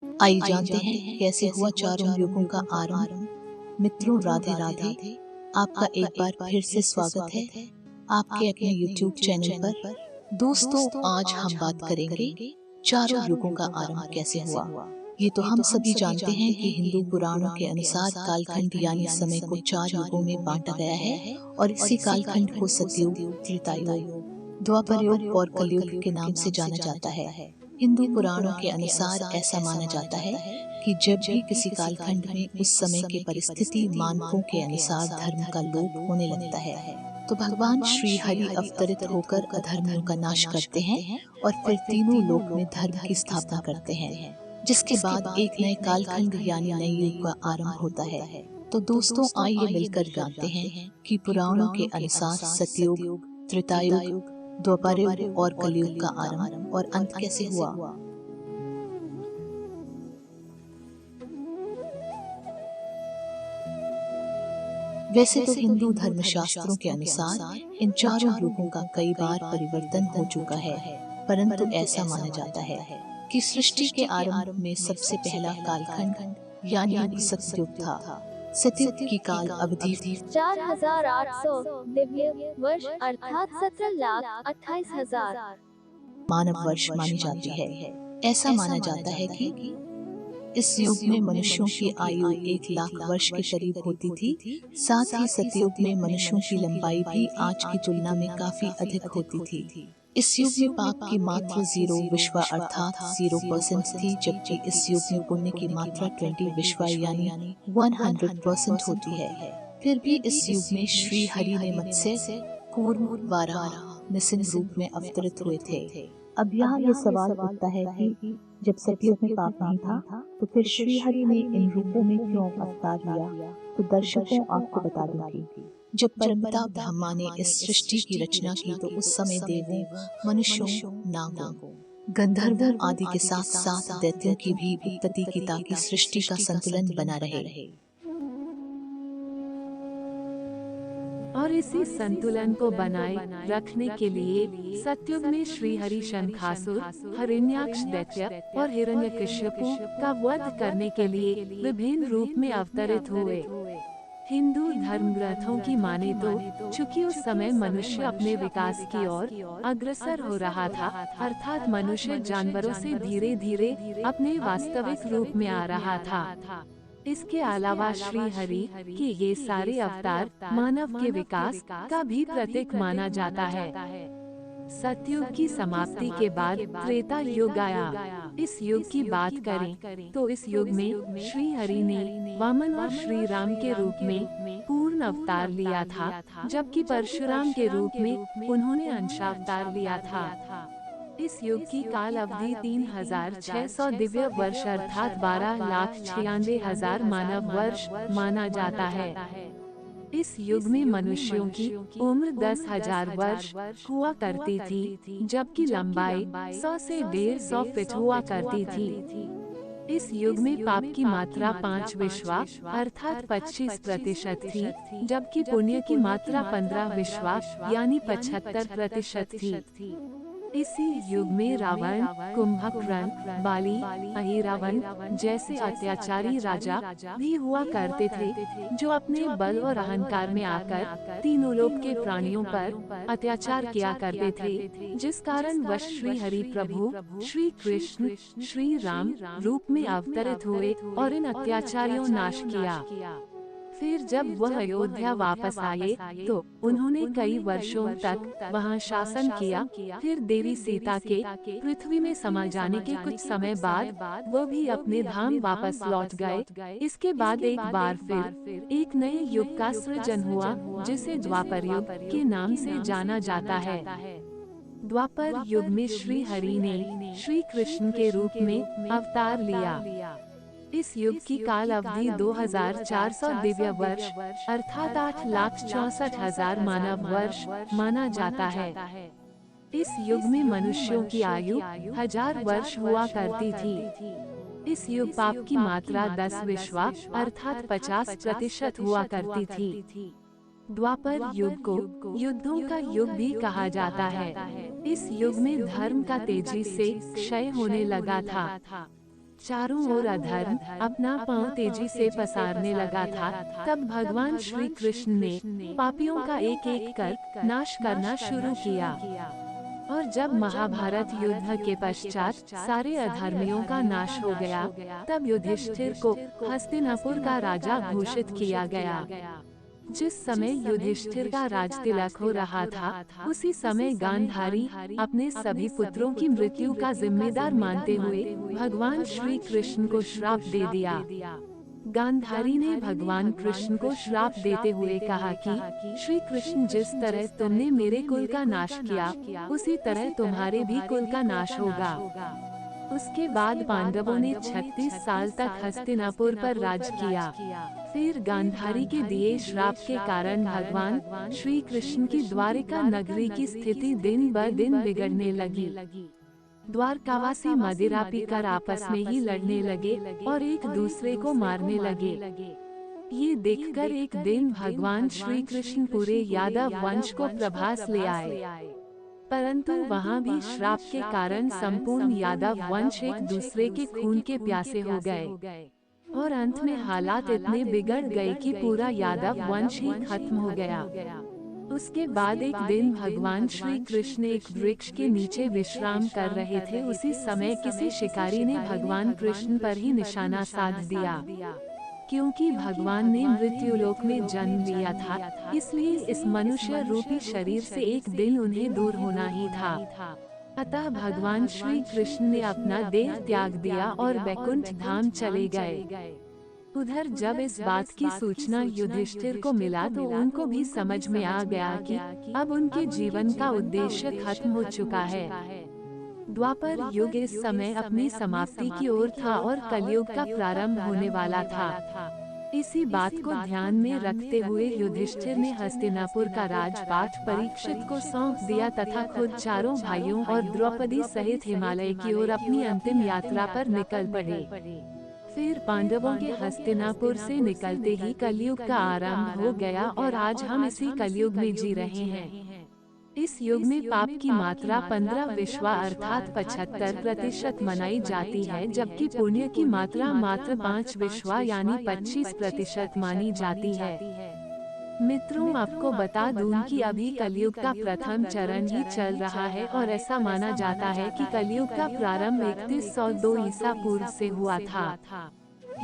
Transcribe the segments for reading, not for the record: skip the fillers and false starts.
आइए जानते हैं कैसे हुआ चारों युगों का आरंभ। मित्रों, राधे राधे। आपका एक बार फिर से स्वागत है आपके अपने YouTube चैनल पर। दोस्तों, आज हम बात करेंगे चारों युगों का आरंभ कैसे हुआ। ये तो हम सभी जानते हैं कि हिंदू पुराणों के अनुसार कालखंड यानी समय को चार युगों में बांटा गया है और इसी कालखंड को सतयुग, त्रेतायुग, द्वापर युग और कलयुग के नाम से जाना जाता है। हिंदू पुराणों के अनुसार ऐसा माना जाता है कि जब भी किसी कालखंड में उस समय के परिस्थिति मानकों के अनुसार धर्म का लोप होने लगता है तो भगवान श्री हरि अवतरित होकर अधर्मियों का नाश करते हैं और फिर तीनों लोक में धर्म की स्थापना करते हैं, जिसके बाद एक नए कालखंड यानी नए युग का आरंभ होता है। तो दोस्तों, आइए मिलकर जानते हैं कि पुराणों के अनुसार सतयुग, त्रेतायुग, द्वापर युग और कलयुग का आरंभ और अंत कैसे हुआ। वैसे तो हिंदू धर्मशास्त्रों के अनुसार इन चारों युगों का कई बार परिवर्तन हो चुका है, परंतु ऐसा माना जाता है कि सृष्टि के आरंभ में सबसे पहला कालखंड यानी सतयुग था। सतयुग की काल अवधि 4800 दिव्य वर्ष अर्थात 17,28,000 मानव वर्ष मानी जाती है। ऐसा माना जाता है कि इस युग में मनुष्यों की आयु 1 लाख वर्ष के करीब होती थी। साथ ही सतयुग में मनुष्यों की लंबाई भी आज की तुलना में काफी अधिक होती थी। इस युग में पाप की मात्रा 0 विश्वा अर्थात 0% थी, जबकि इस युग में पुण्य की मात्रा 20 विश्वा यानी 100% होती है। फिर भी इस युग में श्री हरि ने मत्स्य, कूर्म, वाराह, नृसिंह रूप में अवतरित हुए थे। अब यहाँ ये सवाल उठता है कि जब सतयुग में पाप नहीं था तो फिर श्री हरि ने इन रूपों में क्यों अवतार लिया। तो दर्शकों, आपको बता दूंगी, जब परमपिता ब्रह्मा ने इस सृष्टि की रचना की तो उस समय देवों, मनुष्यों, नागों, गंधर्वों आदि के साथ साथ दैत्यों की भी उत्पत्ति की ताकि सृष्टि का संतुलन बना रहे। और इसी संतुलन को बनाए रखने के लिए सतयुग में श्री हरि शंखासुर, हिरण्याक्ष दैत्य और हिरण्यकश्यपु का वध करने के लिए विभिन्न रूप में अवतरित हुए। हिंदू धर्म ग्रंथों की माने तो चूंकि उस समय मनुष्य अपने विकास की ओर अग्रसर हो रहा था, अर्थात मनुष्य जानवरों से धीरे धीरे अपने वास्तविक रूप में आ रहा था। इसके अलावा श्री हरि के ये सारे अवतार मानव के विकास का भी प्रतीक माना जाता है। सतयुग की समाप्ति के बाद त्रेता युग आया। इस युग की बात करें तो इस युग में श्री हरि ने वामन और श्री राम के रूप में पूर्ण अवतार लिया था, जबकि परशुराम के रूप में उन्होंने अंशावतार लिया था। इस युग की काल अवधि 3600 दिव्य वर्ष अर्थात 12,96,000 मानव वर्ष माना जाता है। इस युग में मनुष्यों की उम्र 10,000 वर्ष हुआ करती थी, जबकि लंबाई 100 से 150 फीट हुआ करती थी। इस युग में पाप की मात्रा 5 विश्वा अर्थात 25% थी, जबकि पुण्य की मात्रा 15 विश्वा यानी 75% थी। इसी युग में रावण, कुंभकर्ण, बाली, अहिरावण जैसे अत्याचारी राजा भी हुआ करते थे, जो अपने बल और अहंकार में आकर तीनों लोक के प्राणियों पर अत्याचार किया करते थे, जिस कारण वश श्री हरि प्रभु श्री कृष्ण श्री राम रूप में अवतरित हुए और इन अत्याचारियों नाश किया। फिर जब वह अयोध्या वापस आए तो उन्होंने कई वर्षों तक वहां शासन किया। फिर देवी सीता के पृथ्वी में समा जाने के कुछ समय बाद वह भी अपने धाम वापस लौट गए। इसके बाद एक बार फिर एक नए युग का सृजन हुआ, जिसे द्वापर युग के नाम से जाना जाता है। द्वापर युग में श्री हरि ने श्री कृष्ण के रूप में अवतार लिया। इस युग की काल अवधि 2400 दिव्य वर्ष अर्थात 8,64,000 मानव वर्ष माना जाता है। इस युग में मनुष्यों की आयु 1000 वर्ष हुआ करती थी। इस युग पाप की मात्रा 10 विश्वा अर्थात 50% हुआ करती थी। द्वापर युग को युद्धों का युग भी कहा जाता है। इस युग में धर्म का तेजी से क्षय होने लगा था। चारों ओर अधर्म अपना पांव तेजी से पसारने लगा था, तब भगवान श्री कृष्ण ने पापियों का एक एक कर नाश करना शुरू किया। और जब महाभारत युद्ध के पश्चात सारे अधर्मियों का नाश हो गया, तब युधिष्ठिर को हस्तिनापुर का राजा घोषित किया गया। जिस समय युधिष्ठिर का राज तिलक हो रहा था, उसी समय गांधारी अपने सभी पुत्रों की मृत्यु का जिम्मेदार मानते हुए भगवान श्री कृष्ण को श्राप दे दिया। गांधारी ने भगवान कृष्ण को श्राप देते हुए कहा कि श्री कृष्ण, जिस तरह तुमने मेरे कुल का नाश किया, उसी तरह तुम्हारे भी कुल का नाश होगा। उसके बाद पांडवों ने 36 साल तक हस्तिनापुर पर राज किया। फिर गांधारी के दिए श्राप के कारण भगवान श्री कृष्ण की द्वारिका नगरी की स्थिति दिन ब दिन बिगड़ने लगी। द्वारकावासी मदिरा पीकर आपस में ही लड़ने लगे और एक दूसरे को मारने लगे। ये देखकर एक दिन भगवान श्री कृष्ण पूरे यादव वंश को प्रभास ले आए, परंतु वहाँ भी श्राप के कारण संपूर्ण यादव वंश एक दूसरे के खून के प्यासे हो गए और अंत में हालात इतने बिगड़ गए कि पूरा यादव वंश ही खत्म हो गया। उसके बाद एक दिन भगवान श्री कृष्ण एक वृक्ष के नीचे विश्राम कर रहे थे। उसी समय किसी शिकारी ने भगवान कृष्ण पर ही निशाना साध दिया। क्योंकि भगवान ने मृत्युलोक में जन्म लिया था, इसलिए इस मनुष्य रूपी शरीर से एक दिन उन्हें दूर होना ही था। अतः भगवान श्री कृष्ण ने अपना देह त्याग दिया और वैकुंठ धाम चले गए। उधर जब इस बात की सूचना युधिष्ठिर को मिला तो उनको भी समझ में आ गया कि अब उनके जीवन का उद्देश्य खत्म हो चुका है। द्वापर युग इस समय अपनी समाप्ति की ओर था और कलयुग का प्रारंभ होने वाला था। इसी बात को ध्यान में रखते हुए युधिष्ठिर ने हस्तिनापुर का राजपाट परीक्षित को सौंप दिया तथा खुद चारों भाइयों और द्रौपदी सहित हिमालय की ओर अपनी अंतिम यात्रा पर निकल पड़े। फिर पांडवों के हस्तिनापुर से निकलते ही कलयुग का आरंभ हो गया और आज हम इसी कलयुग में जी रहे हैं। इस युग में पाप की मात्रा 15 विश्वा अर्थात 75% मनाई जाती है, जबकि पुण्य की मात्रा मात्र 5 विश्वा यानी 25% मानी जाती है। मित्रों, आपको बता दूं कि अभी कलयुग का प्रथम चरण ही चल रहा है और ऐसा माना जाता है कि कलयुग का प्रारंभ 3102 ईसा पूर्व से हुआ था।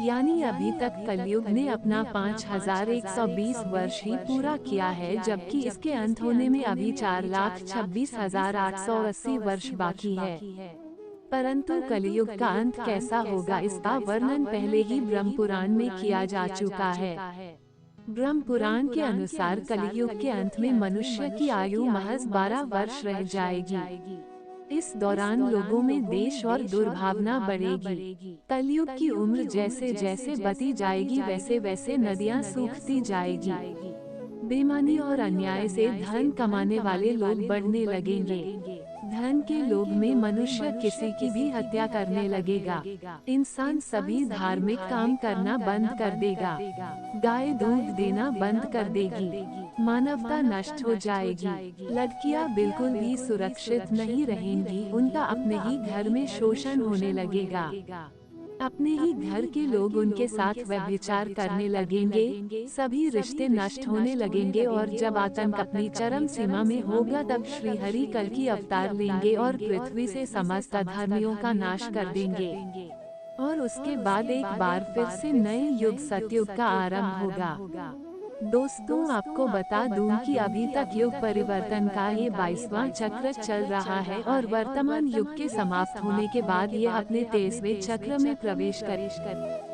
यानी अभी तक कलयुग ने अपना 5120 वर्ष ही पूरा किया है, जबकि इसके अंत होने में अभी 4,26,880 वर्ष बाकी है। परंतु कलयुग का अंत कैसा होगा, इसका वर्णन पहले ही ब्रह्म पुराण में किया जा चुका है। ब्रह्म पुराण के अनुसार कलयुग के अंत में मनुष्य की आयु महज 12 वर्ष रह जाएगी। इस दौरान लोगों में देश और दुर्भावना बढ़ेगी। कलयुग की उम्र जैसे जैसे बढ़ती जाएगी वैसे वैसे नदियां सूखती जाएगी। बेईमानी और अन्याय से धन कमाने वाले लोग बढ़ने लगेंगे। धन के लोभ में मनुष्य किसी की भी हत्या करने लगेगा। इंसान सभी धार्मिक काम करना बंद कर देगा। गाय दूध देना बंद कर देगी। मानवता नष्ट हो जाएगी। लड़कियां बिल्कुल भी सुरक्षित नहीं रहेंगी। उनका अपने ही घर में शोषण होने लगेगा। अपने ही घर के लोग उनके साथ व्यभिचार करने लगेंगे। सभी रिश्ते नष्ट होने लगेंगे और जब आतंक अपनी चरम सीमा में होगा तब श्री हरि कल की अवतार लेंगे और पृथ्वी से समस्त अधर्मियों का नाश कर देंगे। और उसके बाद एक बार फिर से नए युग सतयुग का आरंभ होगा। दोस्तों, आपको बता दूं कि अभी तक युग परिवर्तन का ये 22वां चक्र चल रहा है और वर्तमान युग के समाप्त होने के बाद ये अपने 23वें चक्र में प्रवेश करेगा।